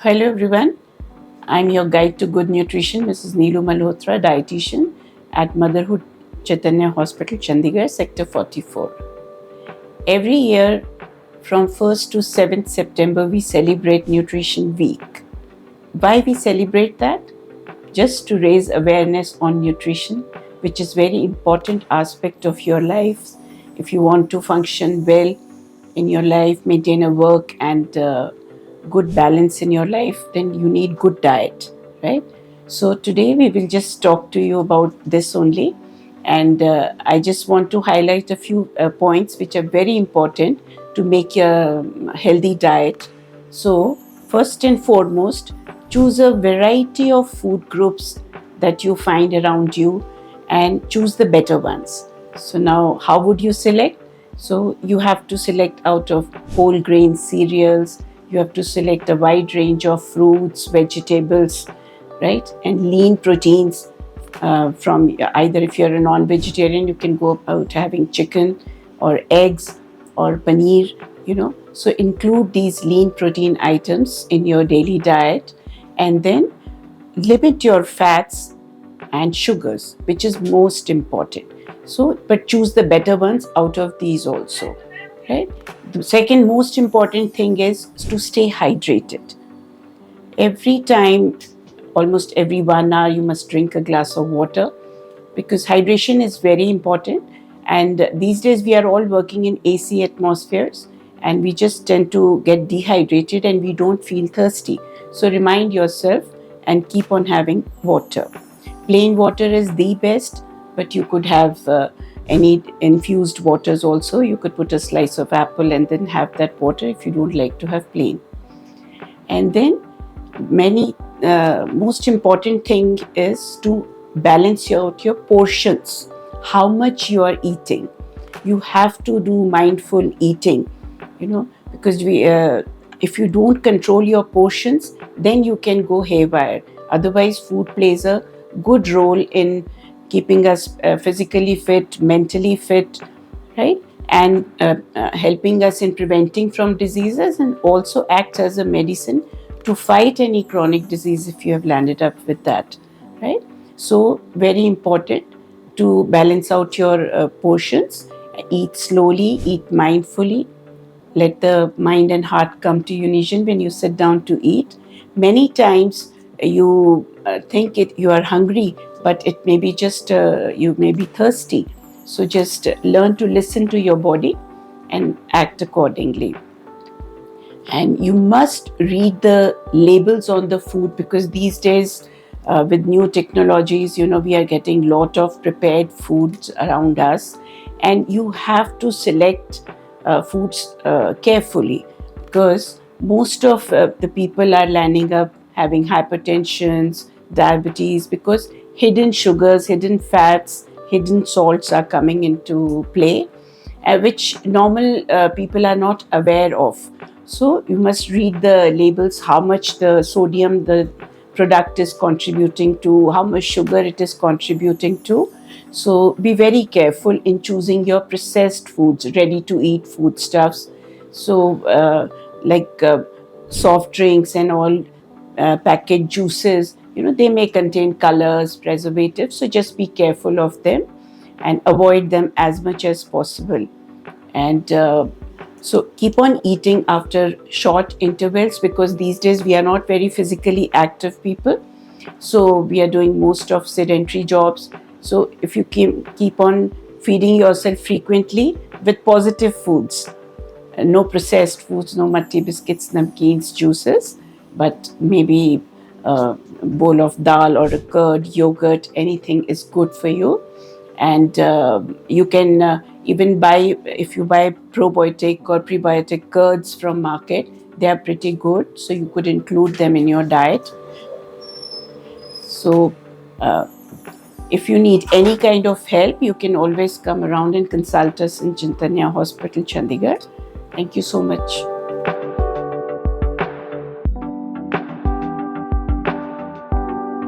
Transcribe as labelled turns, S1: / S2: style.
S1: Hello everyone, I'm your guide to good nutrition, Mrs. Neelu Malhotra, dietitian at Motherhood Chaitanya Hospital, Chandigarh, Sector 44. Every year from 1st to 7th September, we celebrate Nutrition Week. Why we celebrate that? Just to raise awareness on nutrition, which is very important aspect of your life. If you want to function well in your life, maintain a work and good balance in your life, then you need good diet, right? So today we will just talk to you about this only, and I just want to highlight a few points which are very important to make a healthy diet. So first and foremost, choose a variety of food groups that you find around you and choose the better ones. So now how would you select? So you have to select out of whole grain cereals, you have to select a wide range of fruits, vegetables, right? And lean proteins from either, if you're a non-vegetarian, you can go about having chicken or eggs or paneer, So include these lean protein items in your daily diet, and then limit your fats and sugars, which is most important. So, but choose the better ones out of these also, right? The second most important thing is to stay hydrated. Every time, almost every 1 hour, you must drink a glass of water, because hydration is very important. And these days, we are all working in AC atmospheres, and we just tend to get dehydrated and we don't feel thirsty. So remind yourself and keep on having water. Plain water is the best, but you could have any infused waters also. You could put a slice of apple and then have that water if you don't like to have plain. And then most important thing is to balance out your portions, how much you are eating. You have to do mindful eating, because if you don't control your portions, then you can go haywire. Otherwise, food plays a good role in keeping us physically fit, mentally fit, right? And helping us in preventing from diseases, and also acts as a medicine to fight any chronic disease if you have landed up with that, right? So very important to balance out your portions. Eat slowly, eat mindfully. Let the mind and heart come to unison when you sit down to eat. Many times you think you are hungry, but it may be just you may be thirsty. So just learn to listen to your body and act accordingly. And you must read the labels on the food, because these days with new technologies, we are getting lot of prepared foods around us, and you have to select foods carefully, because most of the people are landing up having hypertensions, diabetes, because hidden sugars, hidden fats, hidden salts are coming into play, which normal people are not aware of. So you must read the labels, how much the sodium the product is contributing to, how much sugar it is contributing to. So be very careful in choosing your processed foods, ready to eat foodstuffs. So like soft drinks and all, packaged juices, they may contain colors, preservatives. So just be careful of them and avoid them as much as possible. And so keep on eating after short intervals, because these days we are not very physically active people. So we are doing most of sedentary jobs. So if you keep on feeding yourself frequently with positive foods, no processed foods, no matti biscuits, namkeens, juices, but maybe a bowl of dal or a curd, yogurt, anything is good for you. And you can even buy, if you buy probiotic or prebiotic curds from market, they are pretty good, so you could include them in your diet. So if you need any kind of help, you can always come around and consult us in Chaitanya Hospital, Chandigarh. Thank you so much.